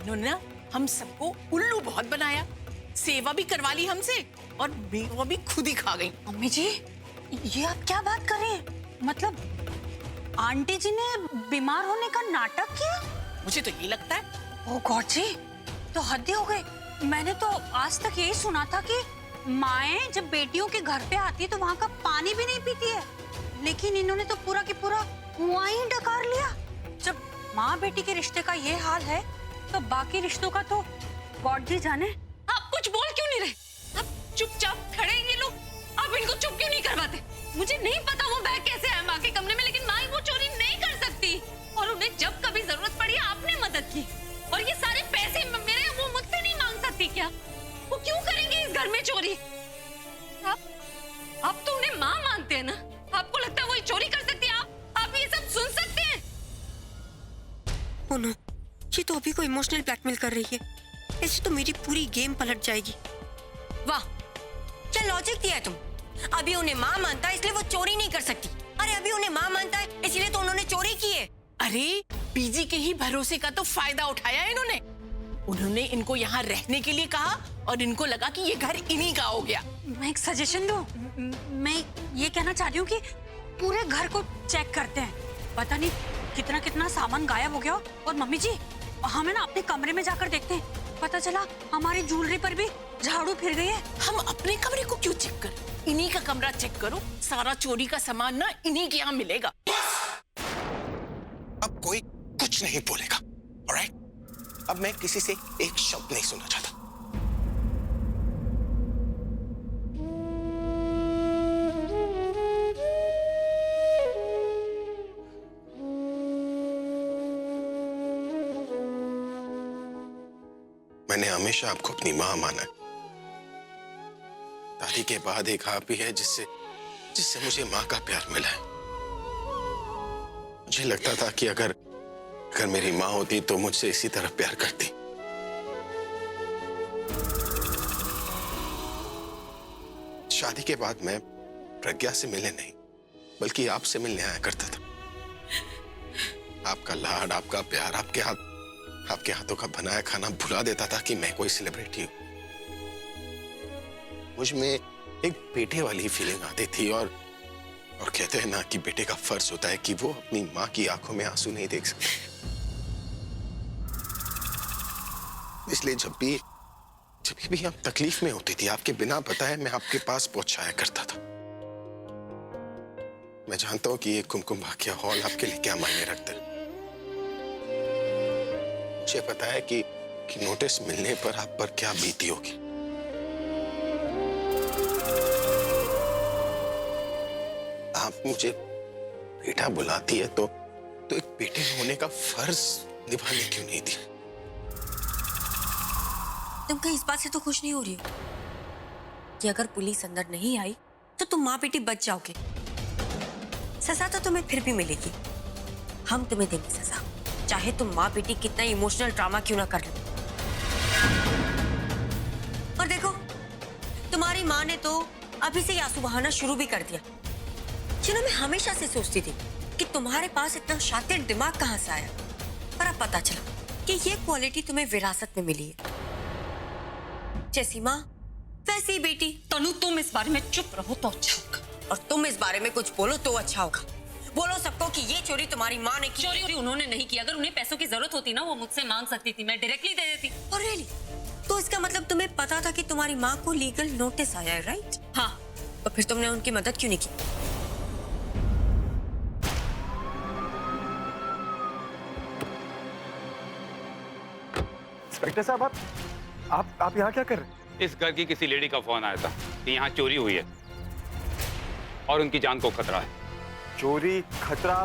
इन्होंने ना हम सबको उल्लू बहुत बनाया, सेवा भी करवा ली हमसे और वो भी खुद ही खा गई। मम्मी जी, ये आप क्या बात कर रही हैं? मतलब आंटी जी ने बीमार होने का नाटक किया? मुझे तो ये लगता है। ओह गॉड जी, तो हद ही हो गई। मैंने तो आज तक यही सुना था कि माएं जब बेटियों के घर पे आती है तो वहाँ का पानी भी नहीं पीती है, लेकिन इन्होंने तो पूरा की पूरा कुआं ही डकार लिया। जब माँ बेटी के रिश्ते का ये हाल है तो बाकी रिश्तों का तो गॉड जी जाने। आप कुछ बोल क्यों नहीं रहे? आप चुपचाप खड़े हैं ये लोग, आप इनको चुप क्यों नहीं करवाते? मुझे नहीं पता वो बैग कैसे आया माँ के कमरे में, लेकिन माँ वो चोरी नहीं कर सकती। और उन्हें जब कभी जरूरत पड़ी आपने मदद की, और ये सारे पैसे मेरे वो मुझसे नहीं मांग सकती क्या? वो क्यों करेंगे इस घर में चोरी? आप तो उन्हें माँ मानते हैं ना? आपको लगता है वो चोरी कर सकती है? आप ये सब सुन सकते हैं? ओह नो, ये तो अभी को इमोशनल ब्लैकमेल कर रही है। ऐसे तो मेरी पूरी गेम पलट जाएगी। वाह, क्या लॉजिक दिया है तुम। अभी उन्हें माँ मानता है इसलिए वो चोरी नहीं कर सकती। अरे अभी उन्हें माँ मानता है इसलिए तो उन्होंने चोरी की है। अरे पीजी के ही भरोसे का तो फायदा उठाया है इन्होंने। उन्होंने इनको यहाँ रहने के लिए कहा और इनको लगा कि ये घर इन्हीं का हो गया। मैं एक सजेशन दूं? मैं ये कहना चाह रही हूँ कि पूरे घर को चेक करते हैं। पता नहीं कितना कितना सामान गायब हो गया। और मम्मी जी, हमें ना अपने कमरे में जाकर देखते हैं। पता चला हमारी ज्वेलरी पर भी झाड़ू फिर गई है। हम अपने कमरे को क्यों चेक करें? इन्हीं का कमरा चेक करो, सारा चोरी का सामान ना इन्हीं के यहाँ मिलेगा। अब कोई कुछ नहीं बोलेगा, ऑलराइट? अब मैं किसी से एक शब्द नहीं सुनना चाहता। मैंने हमेशा आपको अपनी मां माना है। दादी के बाद एक आप ही है जिससे मुझे मां का प्यार मिला है। मुझे लगता था कि अगर मेरी मां होती तो मुझसे इसी तरह प्यार करती। शादी के बाद मैं प्रज्ञा से मिलने नहीं बल्कि आपसे मिलने आया करता था। आपका लाड, आपका प्यार, आपके हाथों का बनाया खाना भुला देता था कि मैं कोई सेलिब्रिटी हूं। मुझ में एक बेटे वाली फीलिंग आती थी और कहते हैं ना कि बेटे का फर्ज होता है कि वो अपनी मां की आंखों में आंसू नहीं देख सकता। इसलिए जब भी आप तकलीफ में होती थी, आपके बिना बताए मैं आपके पास पहुंचाया करता था। मैं जानता हूं कि ये कुमकुम भाग्य हॉल आपके लिए क्या मायने रखता है। मुझे पता है कि नोटिस मिलने पर आप पर क्या बीती होगी। आप मुझे बेटा बुलाती है तो एक बेटे होने का फर्ज निभाने क्यों नहीं दी? तुम कहीं इस बात से तो खुश नहीं हो रही हो कि अगर पुलिस अंदर नहीं आई तो तुम माँ बेटी बच जाओगे? सजा तो तुम्हें फिर भी मिलेगी। हम तुम्हें देंगे सजा, चाहे तुम माँ बेटी कितना इमोशनल ड्रामा क्यों ना कर लो। और देखो, तुम्हारी माँ ने तो अभी से आंसू बहाना शुरू भी कर दिया। जिन्हों मैं हमेशा से सोचती थी कि तुम्हारे पास इतना शातिर दिमाग कहाँ से आया, पर अब पता चला कि ये क्वालिटी तुम्हें विरासत में मिली है। जैसी माँ वैसी बेटी। तनु, तुम इस बारे में चुप रहो तो अच्छा होगा। और तुम इस बारे में कुछ बोलो तो अच्छा होगा। बोलो सबको कि ये चोरी तुम्हारी माँ ने की। चोरी उन्होंने नहीं की। अगर उन्हें पैसों की जरूरत होती ना, वो मुझसे मांग सकती थी, मैं डायरेक्टली दे देती। और रियली? तो इसका मतलब तुम्हें पता था कि तुम्हारी माँ को लीगल नोटिस आया है, राइट? हाँ। तो फिर तुमने उनकी मदद क्यों नहीं की? इंस्पेक्टर साहब, आप यहाँ क्या कर रहे हैं? इस घर की किसी लेडी का फोन आया था कि यहाँ चोरी हुई है और उनकी जान को खतरा है। चोरी, खतरा?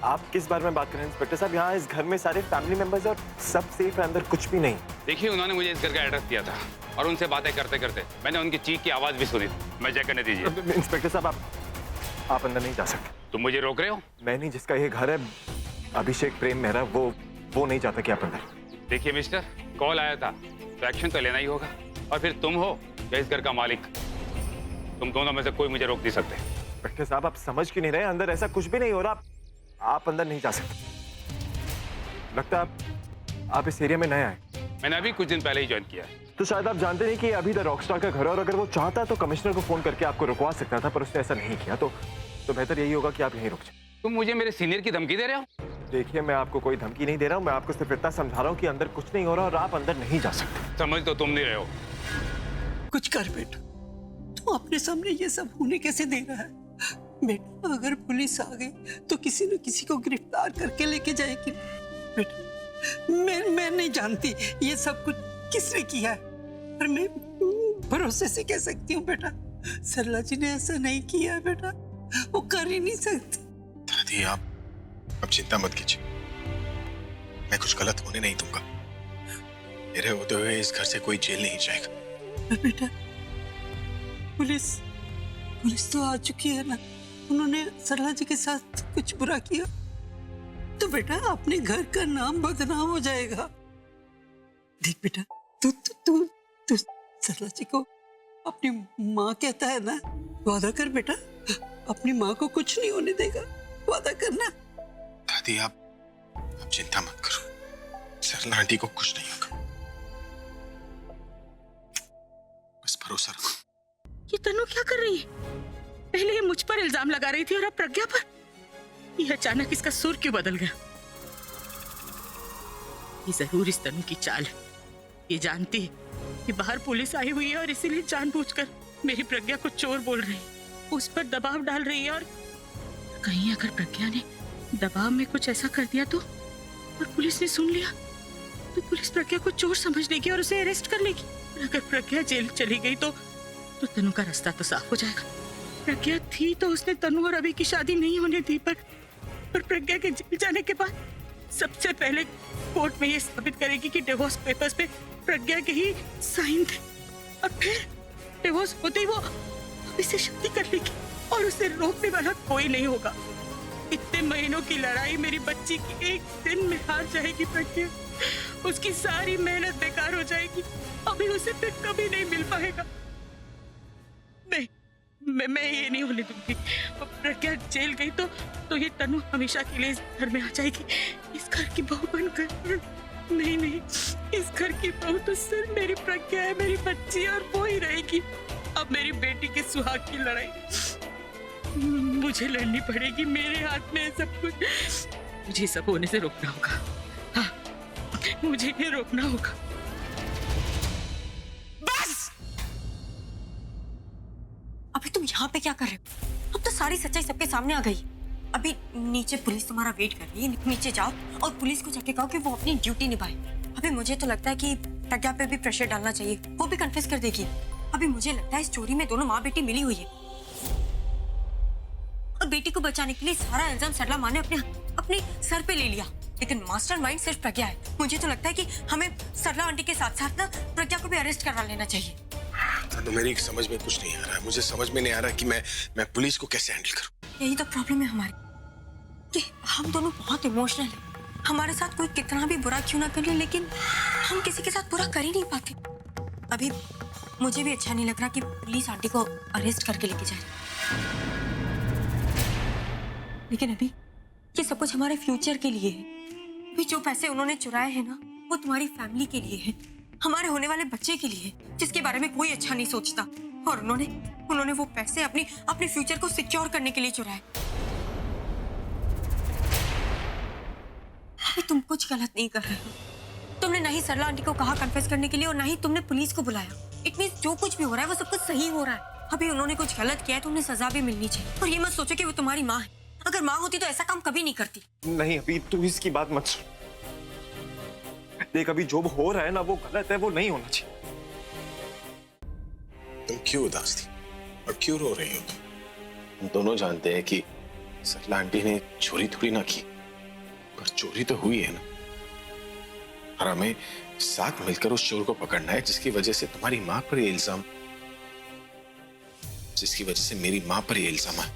आप किस बारे में बात कर रहे हैं इंस्पेक्टर साहब? यहाँ इस घर में सारे फैमिली मेंबर्स और सब सेफ है, अंदर कुछ भी नहीं। देखिए, उन्होंने मुझे इस घर का एड्रेस दिया था और उनसे बातें करते करते मैंने उनकी चीख की आवाज भी सुनी। मैं चेक करने दीजिए। इंस्पेक्टर साहब, आप अंदर नहीं जा सकते। तुम मुझे रोक रहे हो? मैं नहीं, जिसका ये घर है अभिषेक प्रेम मेहरा, वो नहीं चाहता कि आप अंदर। देखिए मिस्टर, कॉल आया था तो एक्शन तो लेना ही होगा। और फिर तुम हो या इस घर का मालिक, तुम दोनों में से कोई मुझे रोक नहीं सकते। इंस्पेक्टर साहब, आप समझ क्यों नहीं रहे? अंदर ऐसा कुछ भी नहीं हो रहा। आप अंदर नहीं जा सकते। लगता है आप इस एरिया में नए आए, मैंने अभी कुछ दिन पहले ही ज्वाइन किया है। तो शायद आप जानते नहीं कि अभी द रॉकस्टार का घर है, और अगर वो चाहता तो कमिश्नर को फोन करके आपको रुकवा सकता था, पर उसने ऐसा नहीं किया। तो बेहतर यही होगा कि आप यहीं रुक जाए। तुम मुझे मेरे सीनियर की धमकी दे रहे हो? देखिए, मैं आपको कोई धमकी नहीं दे रहा हूँ, मैं आपको सिर्फ इतना समझा रहा हूँ कि अंदर कुछ नहीं हो रहा और आप अंदर नहीं जा सकते। समझ तो तुम नहीं रहे हो। कुछ कर बेटा, तू अपने सामने ये सब होने कैसे दे रहा है? बेटा, अगर पुलिस आ गई तो किसी न किसी को गिरफ्तार करके लेके जाएगी। बेटा, मैं नहीं जानती ये सब कुछ किसने किया है, पर मैं भरोसे से कह सकती हूँ बेटा, सरला जी ने ऐसा नहीं किया है बेटा, वो कर ही नहीं सकती। दादी, आप अब चिंता मत कीजिए, मैं कुछ गलत होने नहीं दूंगा। मेरे होते हुए इस घर से कोई जेल नहीं जाएगा। बेटा, पुलिस तो आ चुकी है ना, उन्होंने सरला जी के साथ कुछ बुरा किया तो बेटा अपने घर का नाम बदनाम हो जाएगा। देख बेटा, तू सरला जी को अपनी माँ कहता है ना, वादा कर बेटा, अपनी माँ को कुछ नहीं होने देगा, वादा करना। दादी, आप चिंता मत करो, सरला आंटी को कुछ नहीं होगा, बस भरोसा रखो। ये तनु क्या कर रही है? पहले ये मुझ पर इल्जाम लगा रही थी और अब प्रज्ञा पर। ये अचानक इसका सुर क्यों बदल गया? ये जरूर इस तनु की चाल है। ये जानती है कि बाहर पुलिस आई हुई है और इसीलिए जानबूझकर मेरी प्रज्ञा को चोर बोल रही है, उस पर दबाव डाल रही है। और कहीं अगर प्रज्ञा ने दबाव में कुछ ऐसा कर दिया तो, और पुलिस ने सुन लिया तो पुलिस प्रज्ञा को चोर समझ लेगी और उसे अरेस्ट कर लेगी। और अगर प्रज्ञा जेल चली गई तो तनु का रास्ता तो साफ हो जाएगा। प्रज्ञा थी तो उसने तनु और अभी की शादी नहीं होने दी, पर प्रज्ञा के जेल जाने के बाद सबसे पहले कोर्ट में ये साबित करेगी कि डिवोर्स पेपर्स पे प्रज्ञा के ही साइन थे, और फिर डिवोर्स होते ही वो अभी से शादी कर लेगी और उसे रोकने वाला कोई नहीं होगा। इतने महीनों की लड़ाई मेरी बच्ची की एक दिन में हार जाएगी प्रज्ञा, उसकी सारी मेहनत बेकार हो जाएगी, अभी उसे फिर कभी नहीं मिल पाएगा। मैं ये नहीं होने दूंगी। प्रज्ञा जेल गई तो ये तनु हमेशा के लिए इस घर में आ जाएगी, इस घर की बहू बनकर। नहीं, इस घर की बहू तो सिर्फ मेरी प्रज्ञा है, मेरी बच्ची, और वो ही रहेगी। अब मेरी बेटी के सुहाग की लड़ाई मुझे लड़नी पड़ेगी, मेरे हाथ में है सब कुछ। मुझे सब होने से रोकना होगा। हाँ, मुझे ये रोकना होगा। अभी तुम यहाँ पे क्या कर रहे हो? अब तो सारी सच्चाई सबके सामने आ गई। अभी नीचे पुलिस तुम्हारा वेट कर रही है, नीचे जाओ और पुलिस को जाके कहो कि वो अपनी ड्यूटी निभाए। अभी मुझे तो लगता है कि प्रज्ञा पे भी प्रेशर डालना चाहिए, वो भी कन्फेस कर देगी। अभी मुझे लगता है इस चोरी में दोनों माँ बेटी मिली हुई है, और बेटी को बचाने के लिए सारा इल्जाम सरला माँ ने अपने सर पे ले लिया, लेकिन मास्टरमाइंड सिर्फ प्रज्ञा है। मुझे तो लगता है कि हमें सरला आंटी के साथ साथ ना प्रज्ञा को भी अरेस्ट करवा लेना चाहिए। तो मेरी समझ में कुछ नहीं आ रहा है, मुझे समझ में नहीं आ रहा कि मैं पुलिस को कैसे हैंडल करूं। यही तो प्रॉब्लम है हमारी, कि हम दोनों बहुत इमोशनल हैं। हमारे साथ कोई कितना भी बुरा क्यों ना कर ले, लेकिन हम किसी के साथ बुरा कर ही नहीं पाते। अभी मुझे भी अच्छा नहीं लग रहा कि पुलिस आंटी को अरेस्ट करके लेके जाए, लेकिन अभी ये सब कुछ हमारे फ्यूचर के लिए है। अभी जो पैसे उन्होंने चुराए हैं ना, वो तुम्हारी फैमिली के लिए है, हमारे होने वाले बच्चे के लिए, जिसके बारे में कोई अच्छा नहीं सोचता। और उन्होंने वो पैसे अपने फ्यूचर को सिक्योर करने के लिए चुराए। अभी तुम कुछ गलत नहीं कर रहे हो। तुमने ना ही सरला आंटी को कहा कन्फेस करने के लिए, और ना ही तुमने पुलिस को बुलाया। इट मींस जो कुछ भी हो रहा है वो सब कुछ सही हो रहा है। अभी उन्होंने कुछ गलत किया है तो उन्हें सजा भी मिलनी चाहिए। और ये मत सोचो कि वो तुम्हारी माँ है, अगर माँ होती तो ऐसा काम कभी नहीं करती। नहीं, अभी तू इसकी बात मत सुन। देख, अभी जो हो रहा है ना वो गलत है, वो नहीं होना चाहिए। तुम क्यों उदास थी और क्यों रो रही हो? हम दोनों जानते हैं कि सरला आंटी ने चोरी थोड़ी ना की, पर चोरी तो हुई है ना, और हमें साथ मिलकर उस चोर को पकड़ना है, जिसकी वजह से तुम्हारी माँ पर ये इल्जाम, जिसकी वजह से मेरी माँ पर ये इल्जाम है।